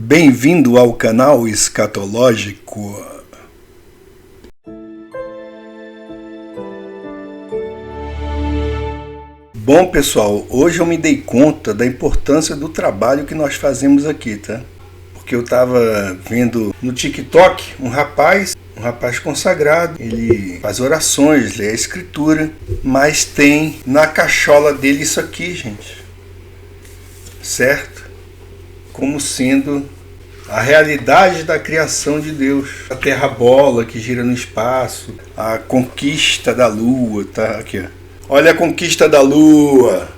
Bem-vindo ao canal escatológico. Bom, pessoal, hoje eu me dei conta da importância do trabalho que nós fazemos aqui, tá? Porque eu estava vendo no TikTok um rapaz consagrado, ele faz orações, lê a escritura, mas tem na cachola dele isso aqui, gente, certo? Como sendo a realidade da criação de Deus. A terra bola que gira no espaço, a conquista da lua, tá aqui, ó. Olha a conquista da lua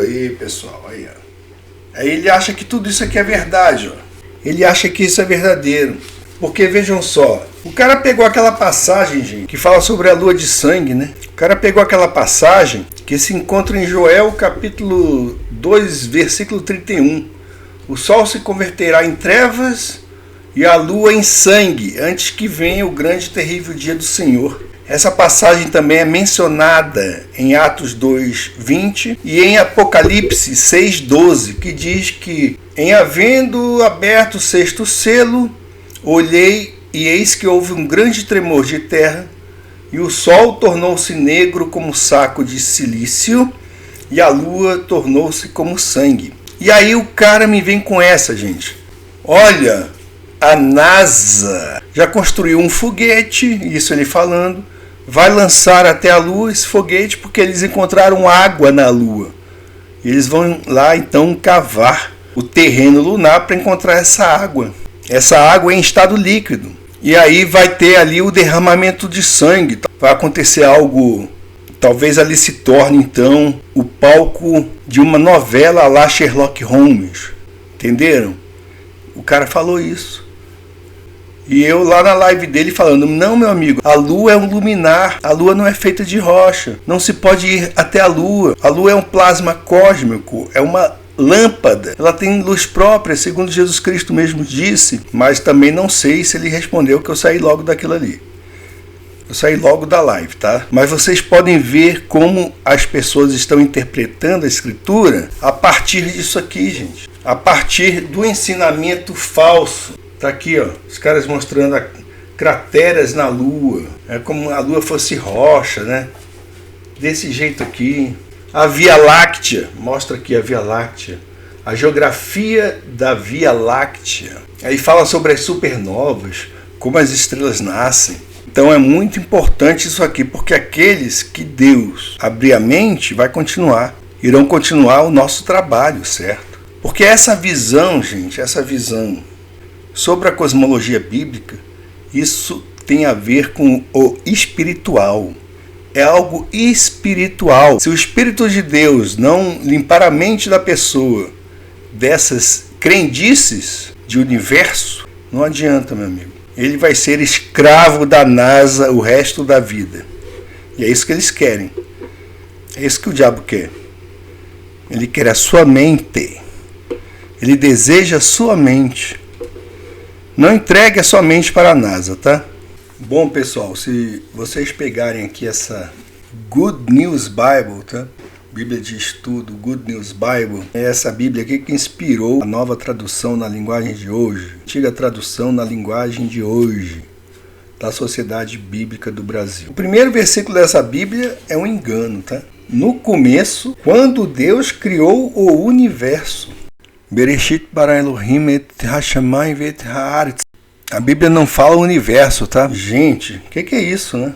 aí, pessoal, aí, ó. Aí ele acha que tudo isso aqui é verdade, ó. Ele acha que isso é verdadeiro. Porque vejam só, o cara pegou aquela passagem, gente, que fala sobre a lua de sangue, né? O cara pegou aquela passagem que se encontra em Joel capítulo 2, versículo 31. O sol se converterá em trevas e a lua em sangue, antes que venha o grande e terrível dia do Senhor. Essa passagem também é mencionada em Atos 2:20 e em Apocalipse 6:12, que diz que, em havendo aberto o sexto selo, olhei e eis que houve um grande tremor de terra, e o sol tornou-se negro como saco de cilício, e a lua tornou-se como sangue. E aí o cara me vem com essa, gente. Olha, a NASA já construiu um foguete, isso ele falando, vai lançar até a Lua esse foguete porque eles encontraram água na Lua. E eles vão lá então cavar o terreno lunar para encontrar essa água. Essa água em estado líquido. E aí vai ter ali o derramamento de sangue. Vai acontecer algo... Talvez ali se torne, então, o palco de uma novela à la Sherlock Holmes. Entenderam? O cara falou isso. E eu lá na live dele falando, não, meu amigo, a lua é um luminar, a lua não é feita de rocha, não se pode ir até a lua é um plasma cósmico, é uma lâmpada, ela tem luz própria, segundo Jesus Cristo mesmo disse, mas também não sei se ele respondeu, que eu saí logo daquilo ali. Eu saí logo da live, tá? Mas vocês podem ver como as pessoas estão interpretando a escritura a partir disso aqui, gente. A partir do ensinamento falso. Tá aqui, ó. Os caras mostrando crateras na lua. É como a lua fosse rocha, né? Desse jeito aqui. A Via Láctea. Mostra aqui a Via Láctea. A geografia da Via Láctea. Aí fala sobre as supernovas, como as estrelas nascem. Então é muito importante isso aqui, porque aqueles que Deus abrir a mente irão continuar o nosso trabalho, certo? Porque essa visão, gente, essa visão sobre a cosmologia bíblica, isso tem a ver com o espiritual. É algo espiritual. Se o Espírito de Deus não limpar a mente da pessoa dessas crendices de universo, não adianta, meu amigo. Ele vai ser escravo da NASA o resto da vida. E é isso que eles querem. É isso que o diabo quer. Ele quer a sua mente. Ele deseja a sua mente. Não entregue a sua mente para a NASA, tá? Bom, pessoal, se vocês pegarem aqui essa Good News Bible, tá? Bíblia de Estudo, Good News Bible, é essa Bíblia aqui que inspirou a nova tradução na linguagem de hoje, antiga tradução na linguagem de hoje, da Sociedade Bíblica do Brasil. O primeiro versículo dessa Bíblia é um engano, tá? No começo, quando Deus criou o universo. Bereshit bara Elohim et hashamayim ve'et haaretz. A Bíblia não fala universo, tá? Gente, o que é isso, né?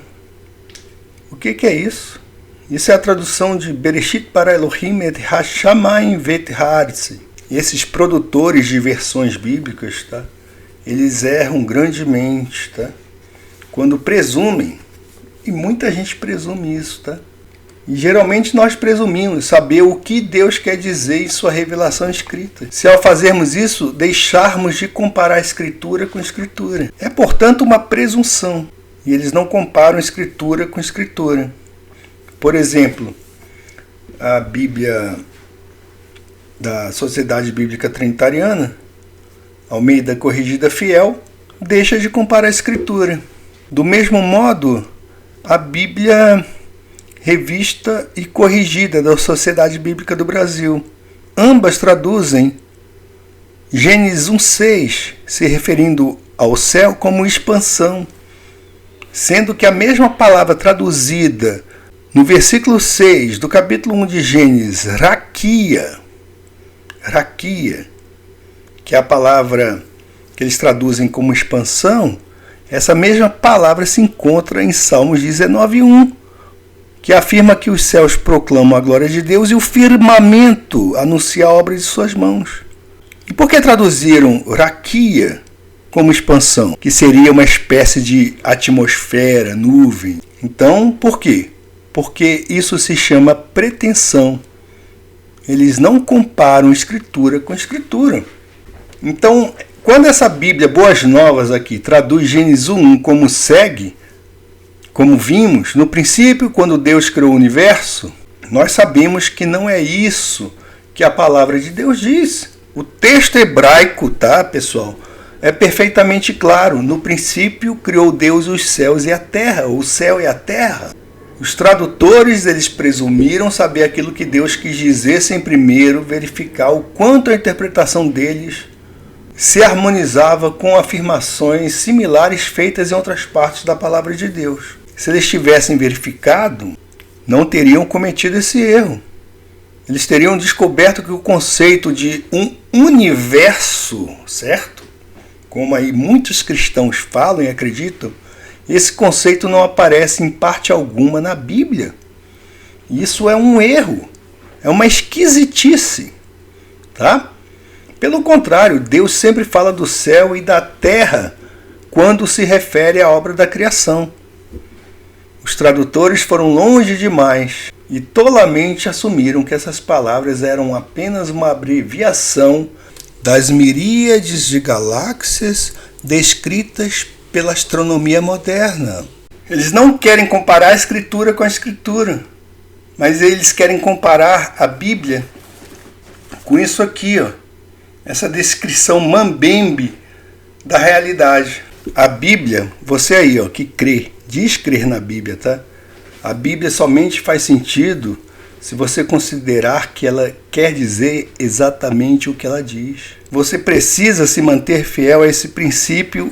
O que é isso? Isso é a tradução de Bereshit bara Elohim et hashamayim ve'et haaretz. E esses produtores de versões bíblicas, tá? Eles erram grandemente, tá? Quando presumem, e muita gente presume isso, tá? E geralmente nós presumimos saber o que Deus quer dizer em sua revelação escrita. Se ao fazermos isso, deixarmos de comparar a escritura com a escritura. É, portanto, uma presunção. E eles não comparam escritura com escritura. Por exemplo, a Bíblia da Sociedade Bíblica Trinitariana, Almeida Corrigida Fiel, deixa de comparar a escritura. Do mesmo modo, a Bíblia Revista e Corrigida da Sociedade Bíblica do Brasil, ambas traduzem Gênesis 1:6, se referindo ao céu como expansão, sendo que a mesma palavra traduzida no versículo 6 do capítulo 1 de Gênesis, raquia, que é a palavra que eles traduzem como expansão, essa mesma palavra se encontra em Salmos 19:1, que afirma que os céus proclamam a glória de Deus e o firmamento anuncia a obra de suas mãos. E por que traduziram raquia como expansão, que seria uma espécie de atmosfera, nuvem? Então, por quê? Porque isso se chama pretensão. Eles não comparam Escritura com Escritura. Então, quando essa Bíblia Boas Novas aqui traduz Gênesis 1 como segue, como vimos, no princípio, quando Deus criou o universo, nós sabemos que não é isso que a palavra de Deus diz. O texto hebraico, tá, pessoal, é perfeitamente claro. No princípio, criou Deus os céus e a terra, o céu e a terra. Os tradutores, eles presumiram saber aquilo que Deus quis dizer sem primeiro verificar o quanto a interpretação deles se harmonizava com afirmações similares feitas em outras partes da palavra de Deus. Se eles tivessem verificado, não teriam cometido esse erro. Eles teriam descoberto que o conceito de um universo, certo? Como aí muitos cristãos falam e acreditam, esse conceito não aparece em parte alguma na Bíblia. Isso é um erro, é uma esquisitice, tá? Pelo contrário, Deus sempre fala do céu e da terra quando se refere à obra da criação. Os tradutores foram longe demais e tolamente assumiram que essas palavras eram apenas uma abreviação das miríades de galáxias descritas pela astronomia moderna. Eles não querem comparar a Escritura com a Escritura, mas eles querem comparar a Bíblia com isso aqui, ó, essa descrição mambembe da realidade. A Bíblia, você aí, ó, que crê, diz crer na Bíblia, tá? A Bíblia somente faz sentido se você considerar que ela quer dizer exatamente o que ela diz. Você precisa se manter fiel a esse princípio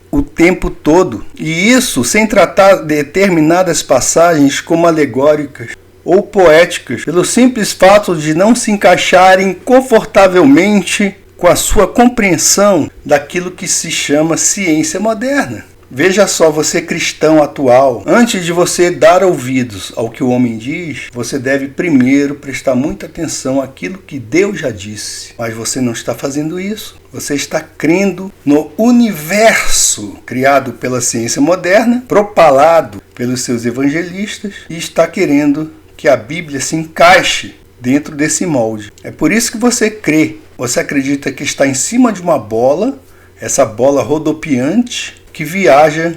o tempo todo, e isso sem tratar determinadas passagens como alegóricas ou poéticas, pelo simples fato de não se encaixarem confortavelmente com a sua compreensão daquilo que se chama ciência moderna. Veja só, você cristão atual, antes de você dar ouvidos ao que o homem diz, você deve primeiro prestar muita atenção àquilo que Deus já disse. Mas você não está fazendo isso. Você está crendo no universo criado pela ciência moderna, propalado pelos seus evangelistas, e está querendo que a Bíblia se encaixe dentro desse molde. É por isso que você crê. Você acredita que está em cima de uma bola, essa bola rodopiante, que viaja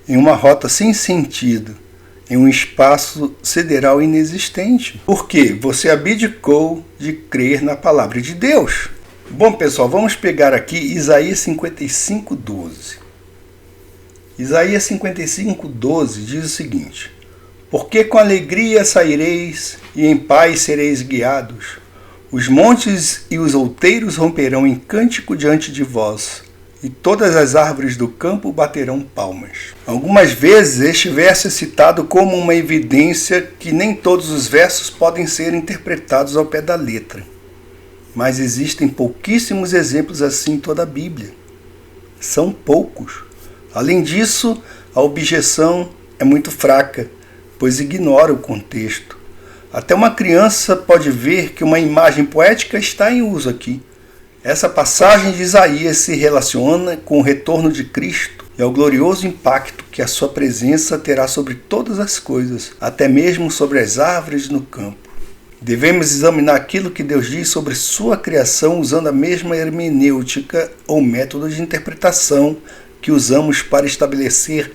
em uma rota sem sentido, em um espaço sideral inexistente. Por quê? Você abdicou de crer na palavra de Deus. Bom, pessoal, vamos pegar aqui Isaías 55:12. Isaías 55:12 diz o seguinte: porque com alegria saireis e em paz sereis guiados. Os montes e os outeiros romperão em cântico diante de vós, e todas as árvores do campo baterão palmas. Algumas vezes este verso é citado como uma evidência que nem todos os versos podem ser interpretados ao pé da letra. Mas existem pouquíssimos exemplos assim em toda a Bíblia. São poucos. Além disso, a objeção é muito fraca, pois ignora o contexto. Até uma criança pode ver que uma imagem poética está em uso aqui. Essa passagem de Isaías se relaciona com o retorno de Cristo e ao glorioso impacto que a sua presença terá sobre todas as coisas, até mesmo sobre as árvores no campo. Devemos examinar aquilo que Deus diz sobre sua criação usando a mesma hermenêutica ou método de interpretação que usamos para estabelecer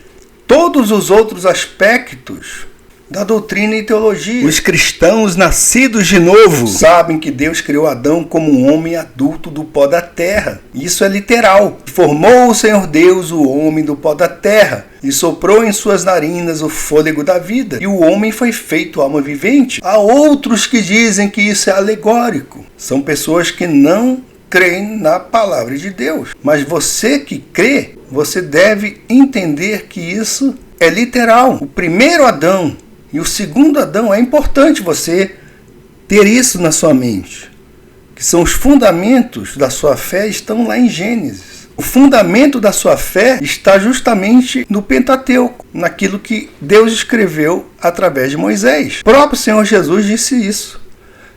todos os outros aspectos da doutrina e teologia. Os cristãos nascidos de novo sabem que Deus criou Adão como um homem adulto do pó da terra. Isso é literal. Formou o Senhor Deus o homem do pó da terra e soprou em suas narinas o fôlego da vida, e o homem foi feito alma vivente. Há outros que dizem que isso é alegórico. São pessoas que não creem na palavra de Deus. Mas você que crê, você deve entender que isso é literal. O primeiro Adão e o segundo Adão, é importante você ter isso na sua mente. Que são os fundamentos da sua fé, estão lá em Gênesis. O fundamento da sua fé está justamente no Pentateuco, naquilo que Deus escreveu através de Moisés. O próprio Senhor Jesus disse isso.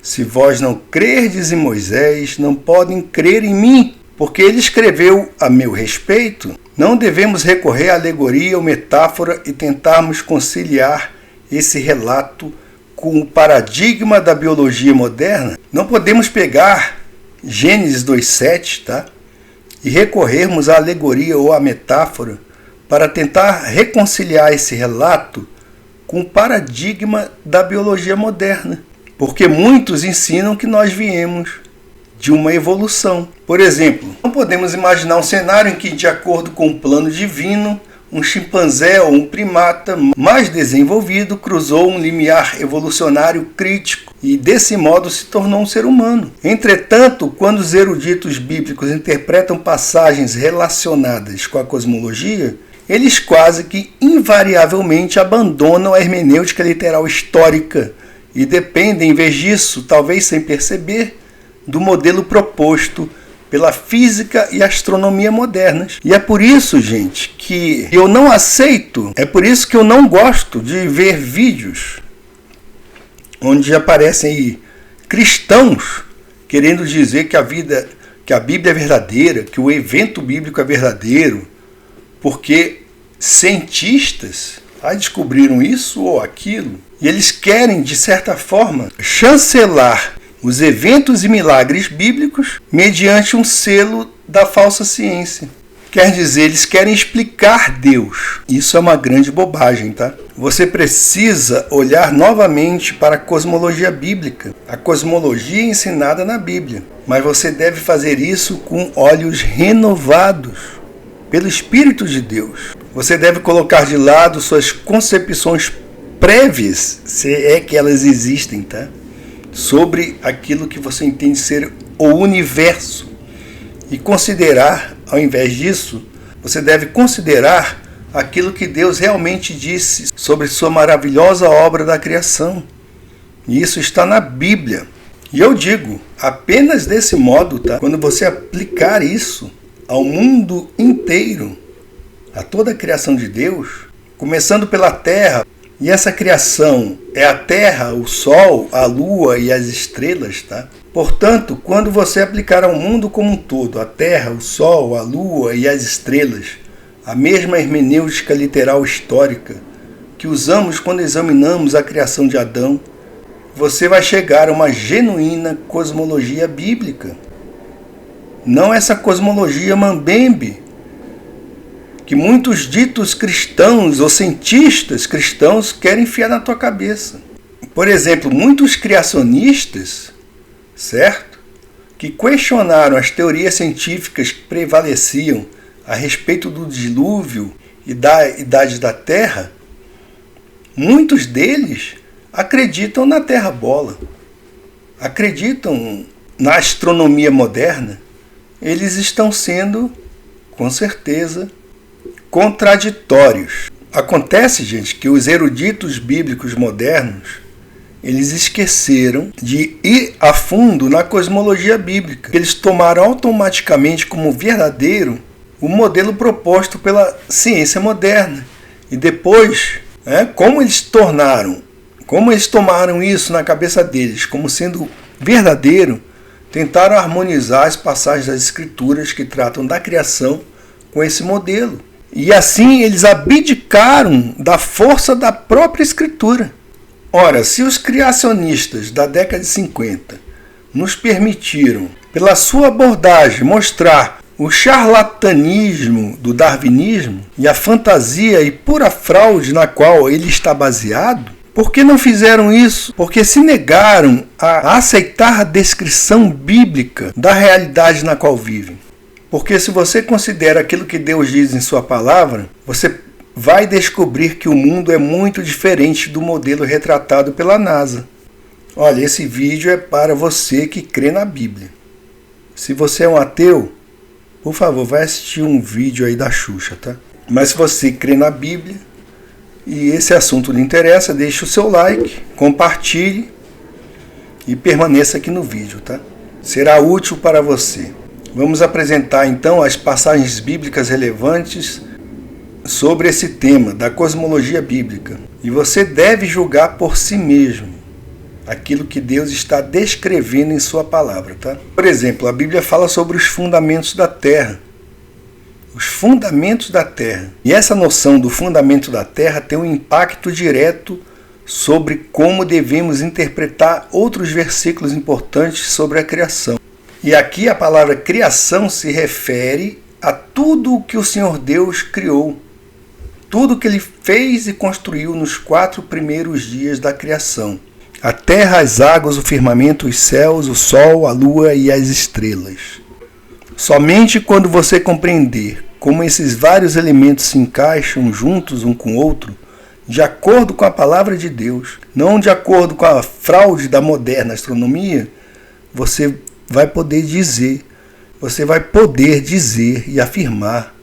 Se vós não crerdes em Moisés, não podem crer em mim, porque ele escreveu a meu respeito. Não devemos recorrer à alegoria ou metáfora e tentarmos conciliar esse relato com o paradigma da biologia moderna. Não podemos pegar Gênesis 2:7, tá? E recorrermos à alegoria ou à metáfora para tentar reconciliar esse relato com o paradigma da biologia moderna. Porque muitos ensinam que nós viemos de uma evolução. Por exemplo, não podemos imaginar um cenário em que, de acordo com o plano divino, um chimpanzé ou um primata mais desenvolvido cruzou um limiar evolucionário crítico e, desse modo, se tornou um ser humano. Entretanto, quando os eruditos bíblicos interpretam passagens relacionadas com a cosmologia, eles quase que invariavelmente abandonam a hermenêutica literal histórica e dependem, em vez disso, talvez sem perceber, do modelo proposto pela física e astronomia modernas. E é por isso, gente, que eu não aceito, é por isso que eu não gosto de ver vídeos onde aparecem aí cristãos querendo dizer que a Bíblia é verdadeira, que o evento bíblico é verdadeiro, porque cientistas descobriram isso ou aquilo, e eles querem, de certa forma, chancelar os eventos e milagres bíblicos mediante um selo da falsa ciência. Quer dizer, eles querem explicar Deus. Isso é uma grande bobagem, tá? Você precisa olhar novamente para a cosmologia bíblica, a cosmologia ensinada na Bíblia. Mas você deve fazer isso com olhos renovados pelo Espírito de Deus. Você deve colocar de lado suas concepções prévias, se é que elas existem, tá? Sobre aquilo que você entende ser o universo. E considerar, ao invés disso, você deve considerar aquilo que Deus realmente disse sobre sua maravilhosa obra da criação. E isso está na Bíblia. E eu digo, apenas desse modo, tá? Quando você aplicar isso ao mundo inteiro, a toda a criação de Deus, começando pela terra, e essa criação é a terra, o sol, a lua e as estrelas, tá? Portanto, quando você aplicar ao mundo como um todo, a terra, o sol, a lua e as estrelas, a mesma hermenêutica literal histórica que usamos quando examinamos a criação de Adão, você vai chegar a uma genuína cosmologia bíblica. Não essa cosmologia mambembe que muitos ditos cristãos ou cientistas cristãos querem enfiar na tua cabeça. Por exemplo, muitos criacionistas, certo? Que questionaram as teorias científicas que prevaleciam a respeito do dilúvio e da idade da Terra, muitos deles acreditam na Terra bola, acreditam na astronomia moderna. Eles estão sendo, com certeza, contraditórios. Acontece, gente, que os eruditos bíblicos modernos, eles esqueceram de ir a fundo na cosmologia bíblica. Eles tomaram automaticamente como verdadeiro o modelo proposto pela ciência moderna. E depois, como eles tomaram isso na cabeça deles como sendo verdadeiro, tentaram harmonizar as passagens das Escrituras que tratam da criação com esse modelo. E assim eles abdicaram da força da própria Escritura. Ora, se os criacionistas da década de 50 nos permitiram, pela sua abordagem, mostrar o charlatanismo do darwinismo e a fantasia e pura fraude na qual ele está baseado, por que não fizeram isso? Porque se negaram a aceitar a descrição bíblica da realidade na qual vivem. Porque se você considera aquilo que Deus diz em sua palavra, você vai descobrir que o mundo é muito diferente do modelo retratado pela NASA. Olha, esse vídeo é para você que crê na Bíblia. Se você é um ateu, por favor, vai assistir um vídeo aí da Xuxa, tá? Mas se você crê na Bíblia e esse assunto lhe interessa, deixe o seu like, compartilhe e permaneça aqui no vídeo, tá? Será útil para você. Vamos apresentar então as passagens bíblicas relevantes sobre esse tema da cosmologia bíblica. E você deve julgar por si mesmo aquilo que Deus está descrevendo em sua palavra, tá? Por exemplo, a Bíblia fala sobre os fundamentos da Terra. Os fundamentos da Terra. E essa noção do fundamento da Terra tem um impacto direto sobre como devemos interpretar outros versículos importantes sobre a criação. E aqui a palavra criação se refere a tudo o que o Senhor Deus criou. Tudo que Ele fez e construiu nos 4 primeiros dias da criação. A terra, as águas, o firmamento, os céus, o sol, a lua e as estrelas. Somente quando você compreender como esses vários elementos se encaixam juntos um com o outro, de acordo com a palavra de Deus, não de acordo com a fraude da moderna astronomia, você vai poder dizer e afirmar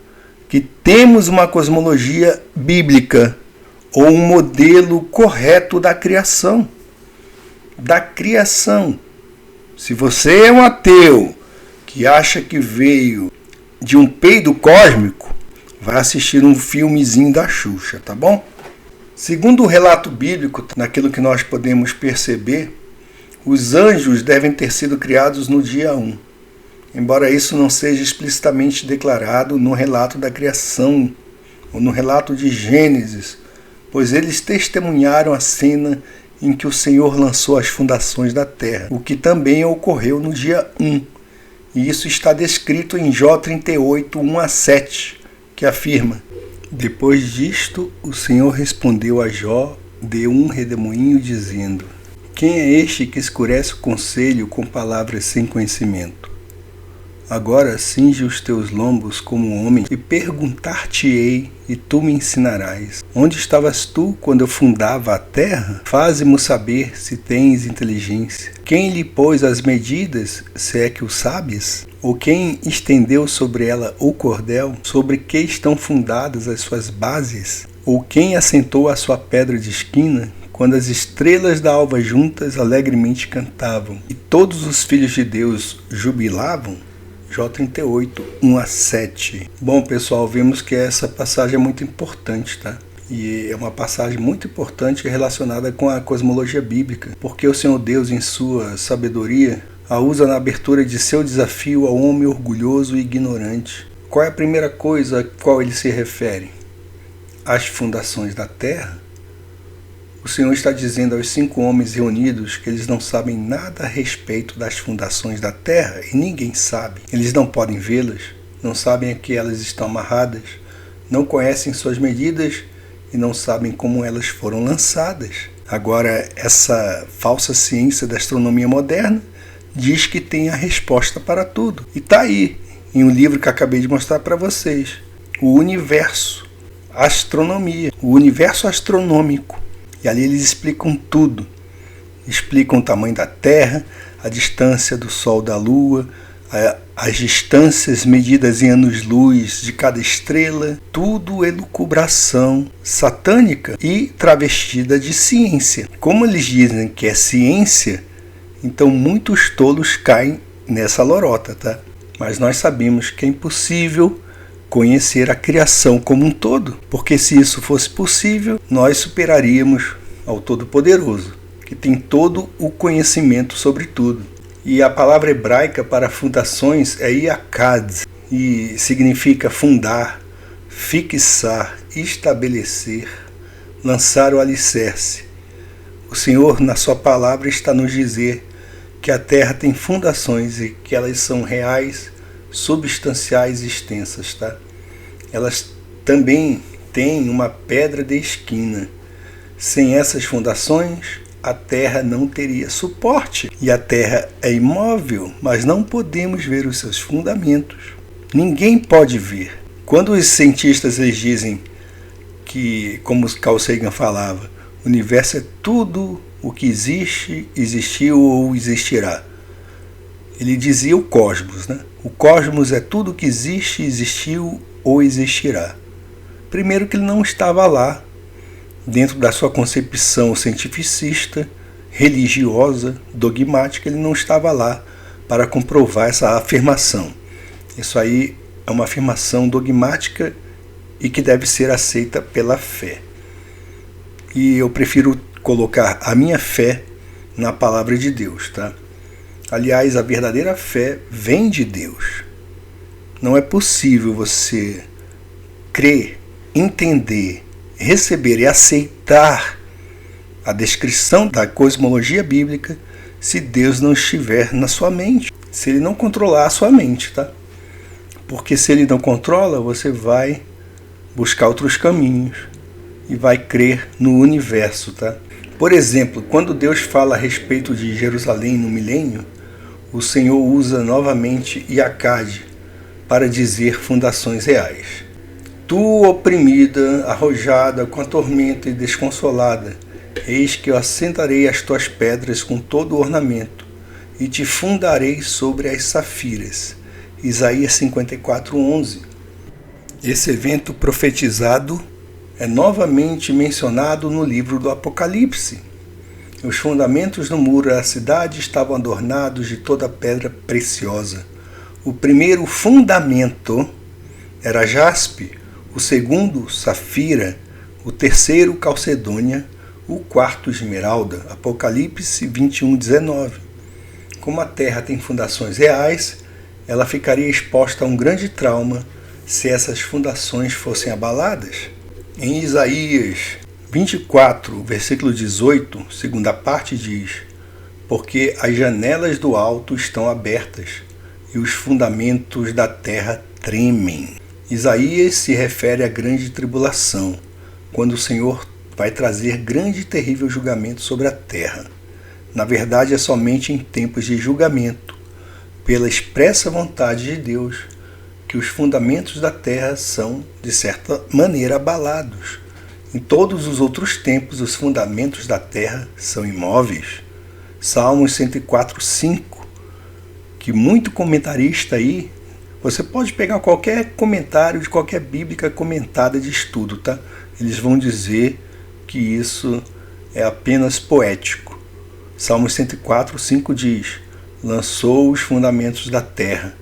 que temos uma cosmologia bíblica ou um modelo correto da criação. Se você é um ateu que acha que veio de um peido cósmico, vai assistir um filmezinho da Xuxa, tá bom? Segundo o relato bíblico, naquilo que nós podemos perceber, os anjos devem ter sido criados no dia 1, embora isso não seja explicitamente declarado no relato da criação ou no relato de Gênesis, pois eles testemunharam a cena em que o Senhor lançou as fundações da terra, o que também ocorreu no dia 1. E isso está descrito em Jó 38, 1-7, que afirma: Depois disto, o Senhor respondeu a Jó de um redemoinho, dizendo: Quem é este que escurece o conselho com palavras sem conhecimento? Agora cinge os teus lombos como um homem, e perguntar-te-ei, e tu me ensinarás. Onde estavas tu quando eu fundava a terra? Faze-mo saber se tens inteligência. Quem lhe pôs as medidas, se é que o sabes? Ou quem estendeu sobre ela o cordel? Sobre que estão fundadas as suas bases? Ou quem assentou a sua pedra de esquina? Quando as estrelas da alva juntas alegremente cantavam, e todos os filhos de Deus jubilavam? Jó 38, 1-7. Bom, pessoal, vimos que essa passagem é muito importante, tá? E é uma passagem muito importante relacionada com a cosmologia bíblica, porque o Senhor Deus, em sua sabedoria, a usa na abertura de seu desafio ao homem orgulhoso e ignorante. Qual é a primeira coisa a qual ele se refere? As fundações da terra? O Senhor está dizendo aos 5 homens reunidos que eles não sabem nada a respeito das fundações da terra, e ninguém sabe. Eles não podem vê-las, não sabem a que elas estão amarradas, não conhecem suas medidas e não sabem como elas foram lançadas. Agora, essa falsa ciência da astronomia moderna diz que tem a resposta para tudo. E está aí, em um livro que acabei de mostrar para vocês. O universo, a astronomia, o universo astronômico. E ali eles explicam tudo. Explicam o tamanho da Terra, a distância do Sol da Lua, as distâncias medidas em anos-luz de cada estrela. Tudo elucubração satânica e travestida de ciência. Como eles dizem que é ciência, então muitos tolos caem nessa lorota, tá? Mas nós sabemos que é impossível conhecer a criação como um todo, porque se isso fosse possível, nós superaríamos ao Todo-Poderoso, que tem todo o conhecimento sobre tudo. E a palavra hebraica para fundações é iakad, e significa fundar, fixar, estabelecer, lançar o alicerce. O Senhor, na sua palavra, está nos dizer que a terra tem fundações e que elas são reais, substanciais e extensas, tá? Elas também têm uma pedra de esquina. Sem essas fundações, a terra não teria suporte. E a terra é imóvel, mas não podemos ver os seus fundamentos. Ninguém pode ver. Quando os cientistas eles dizem que, como Carl Sagan falava, o universo é tudo o que existe, existiu ou existirá. Ele dizia o cosmos, né? O cosmos é tudo que existe, existiu ou existirá. Primeiro que ele não estava lá, dentro da sua concepção cientificista, religiosa, dogmática, ele não estava lá para comprovar essa afirmação. Isso aí é uma afirmação dogmática e que deve ser aceita pela fé. E eu prefiro colocar a minha fé na palavra de Deus, tá? Aliás, a verdadeira fé vem de Deus. Não é possível você crer, entender, receber e aceitar a descrição da cosmologia bíblica se Deus não estiver na sua mente, se ele não controlar a sua mente, tá? Porque se ele não controla, você vai buscar outros caminhos e vai crer no universo, tá? Por exemplo, quando Deus fala a respeito de Jerusalém no milênio, o Senhor usa novamente Iacade para dizer fundações reais. Tu, oprimida, arrojada, com a tormenta e desconsolada, eis que eu assentarei as tuas pedras com todo o ornamento, e te fundarei sobre as safiras. Isaías 54:11. Esse evento profetizado é novamente mencionado no livro do Apocalipse. Os fundamentos do muro da cidade estavam adornados de toda pedra preciosa. O primeiro fundamento era jaspe, o segundo safira, o terceiro calcedônia, o quarto esmeralda. Apocalipse 21:19. Como a terra tem fundações reais, ela ficaria exposta a um grande trauma se essas fundações fossem abaladas. Em Isaías 24, versículo 18, segunda parte diz: porque as janelas do alto estão abertas e os fundamentos da terra tremem. Isaías se refere à grande tribulação, quando o Senhor vai trazer grande e terrível julgamento sobre a terra. Na verdade, é somente em tempos de julgamento, pela expressa vontade de Deus, que os fundamentos da terra são, de certa maneira, abalados. Em todos os outros tempos, os fundamentos da terra são imóveis. Salmos 104:5, que muito comentarista aí, você pode pegar qualquer comentário de qualquer bíblica comentada de estudo, tá? Eles vão dizer que isso é apenas poético. Salmos 104:5 diz: lançou os fundamentos da terra.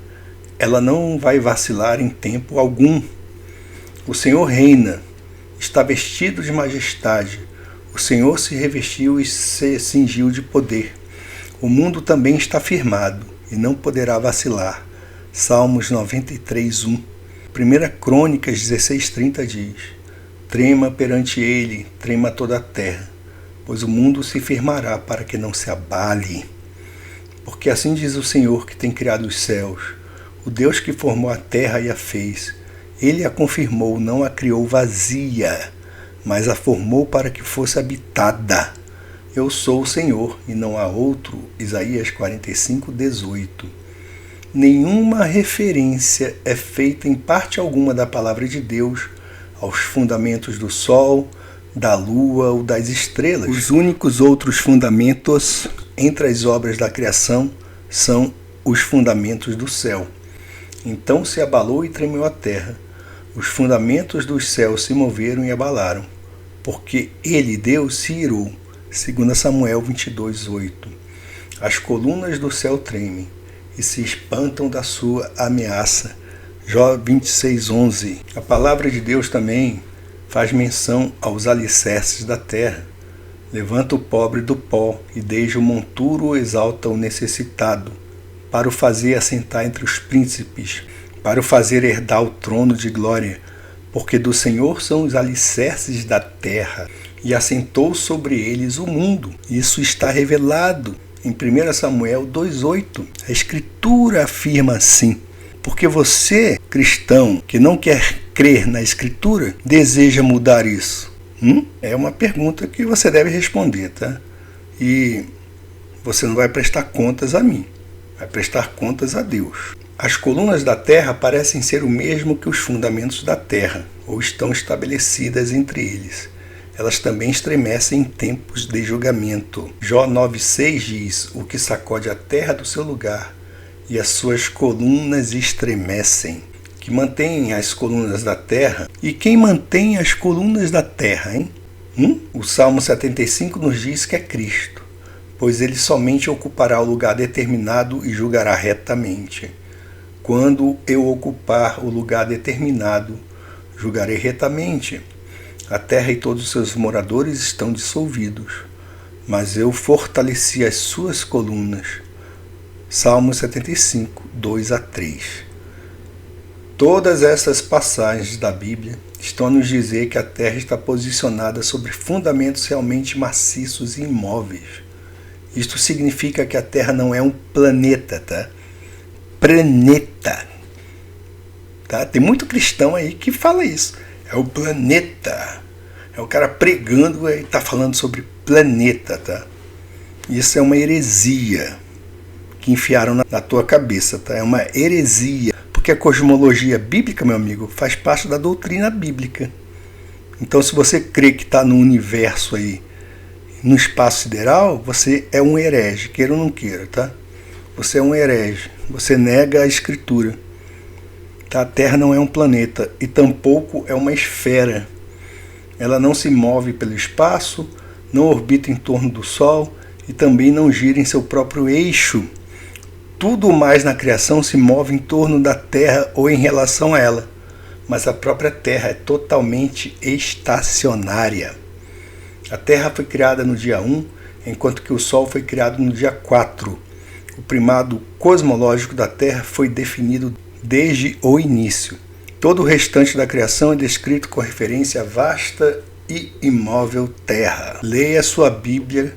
Ela não vai vacilar em tempo algum. O Senhor reina, está vestido de majestade. O Senhor se revestiu e se cingiu de poder. O mundo também está firmado e não poderá vacilar. Salmos 93:1. 1 Crônicas 16:30 diz: trema perante ele, trema toda a terra, pois o mundo se firmará para que não se abale. Porque assim diz o Senhor que tem criado os céus, o Deus que formou a terra e a fez. Ele a confirmou, não a criou vazia, mas a formou para que fosse habitada. Eu sou o Senhor e não há outro. Isaías 45:18. Nenhuma referência é feita em parte alguma da palavra de Deus aos fundamentos do sol, da lua ou das estrelas. Os únicos outros fundamentos entre as obras da criação são os fundamentos do céu. Então se abalou e tremeu a terra. Os fundamentos dos céus se moveram e abalaram, porque ele, Deus, se irou. 2 Samuel 22:8. As colunas do céu tremem e se espantam da sua ameaça. Jó 26:11. A palavra de Deus também faz menção aos alicerces da terra. Levanta o pobre do pó e desde o monturo exalta o necessitado, para o fazer assentar entre os príncipes, para o fazer herdar o trono de glória, porque do Senhor são os alicerces da terra, e assentou sobre eles o mundo. Isso está revelado em 1 Samuel 2:8. A Escritura afirma assim. Porque você, cristão, que não quer crer na Escritura, deseja mudar isso? É uma pergunta que você deve responder, tá? E você não vai prestar contas a mim, vai prestar contas a Deus. As colunas da terra parecem ser o mesmo que os fundamentos da terra, ou estão estabelecidas entre eles. Elas também estremecem em tempos de julgamento. Jó 9:6 diz: o que sacode a terra do seu lugar e as suas colunas estremecem. Que mantém as colunas da terra. E quem mantém as colunas da terra, hein? O Salmo 75 nos diz que é Cristo, pois ele somente ocupará o lugar determinado e julgará retamente. Quando eu ocupar o lugar determinado, julgarei retamente. A terra e todos os seus moradores estão dissolvidos, mas eu fortaleci as suas colunas. Salmo 75, 2-3. Todas essas passagens da Bíblia estão a nos dizer que a Terra está posicionada sobre fundamentos realmente maciços e imóveis. Isto significa que a Terra não é um planeta, tá? Planeta. Tá? Tem muito cristão aí que fala isso. É o planeta. É o cara pregando e está falando sobre planeta, tá? Isso é uma heresia que enfiaram na tua cabeça, tá? É uma heresia. Porque a cosmologia bíblica, meu amigo, faz parte da doutrina bíblica. Então, se você crê que está no universo aí, no espaço sideral, você é um herege, queira ou não queira, tá? Você é um herege, você nega a escritura. Tá? A Terra não é um planeta e tampouco é uma esfera. Ela não se move pelo espaço, não orbita em torno do Sol e também não gira em seu próprio eixo. Tudo mais na criação se move em torno da Terra ou em relação a ela, mas a própria Terra é totalmente estacionária. A Terra foi criada no dia 1, enquanto que o Sol foi criado no dia 4. O primado cosmológico da Terra foi definido desde o início. Todo o restante da criação é descrito com referência à vasta e imóvel Terra. Leia sua Bíblia,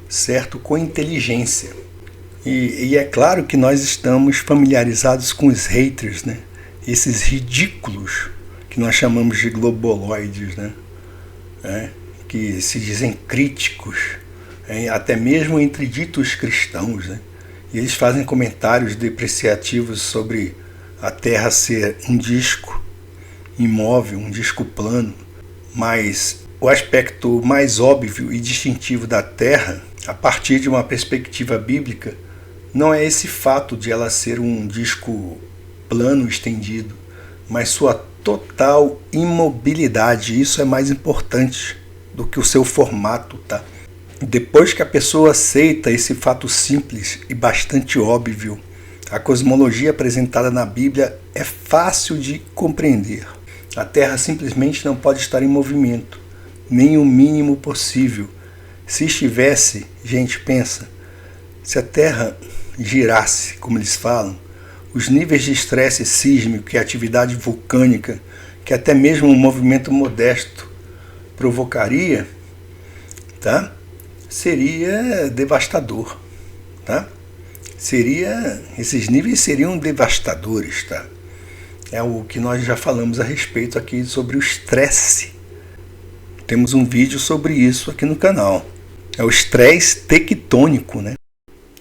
certo, com inteligência. E é claro que nós estamos familiarizados com os haters, né? Esses ridículos que nós chamamos de globoloides, né? Que se dizem críticos, até mesmo entre ditos cristãos, né? E eles fazem comentários depreciativos sobre a Terra ser um disco imóvel, um disco plano, mas o aspecto mais óbvio e distintivo da Terra, a partir de uma perspectiva bíblica, não é esse fato de ela ser um disco plano estendido, mas sua total imobilidade. Isso é mais importante do que o seu formato, tá? Depois que a pessoa aceita esse fato simples e bastante óbvio, a cosmologia apresentada na Bíblia é fácil de compreender. A Terra simplesmente não pode estar em movimento, nem o mínimo possível. Se estivesse, gente, pensa, se a Terra girasse, como eles falam, os níveis de estresse sísmico e atividade vulcânica que até mesmo um movimento modesto provocaria, tá? Seria devastador, tá? Esses níveis seriam devastadores, tá? É o que nós já falamos a respeito aqui sobre o estresse. Temos um vídeo sobre isso aqui no canal. É o estresse tectônico, né?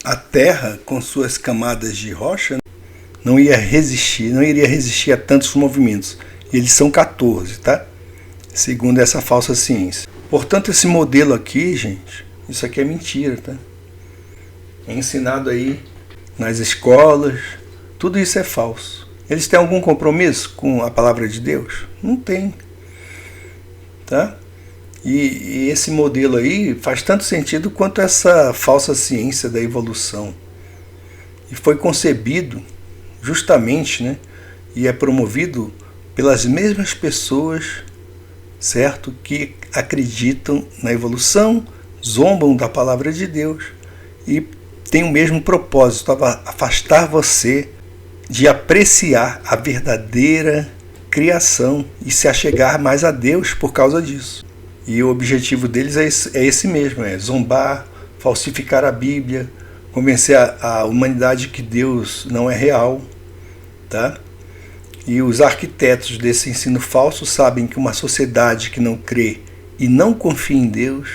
A Terra, com suas camadas de rocha, não iria resistir a tantos movimentos. E eles são 14, tá? Segundo essa falsa ciência. Portanto, esse modelo aqui, gente, isso aqui é mentira, tá? É ensinado aí nas escolas, tudo isso é falso. Eles têm algum compromisso com a palavra de Deus? Não tem, tá? E esse modelo aí faz tanto sentido quanto essa falsa ciência da evolução. E foi concebido justamente, né, e é promovido pelas mesmas pessoas, certo, que acreditam na evolução, zombam da palavra de Deus e tem o mesmo propósito, afastar você de apreciar a verdadeira criação e se achegar mais a Deus por causa disso. E o objetivo deles é esse mesmo, é zombar, falsificar a Bíblia, convencer a humanidade que Deus não é real, tá? E os arquitetos desse ensino falso sabem que uma sociedade que não crê e não confia em Deus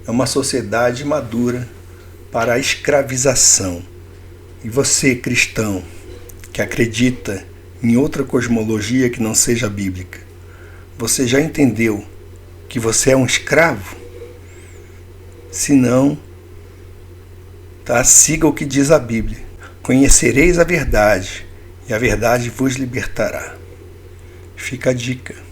é uma sociedade madura para a escravização. E você, cristão, que acredita em outra cosmologia que não seja bíblica, você já entendeu que você é um escravo? Se não, tá, siga o que diz a Bíblia. Conhecereis a verdade, e a verdade vos libertará. Fica a dica.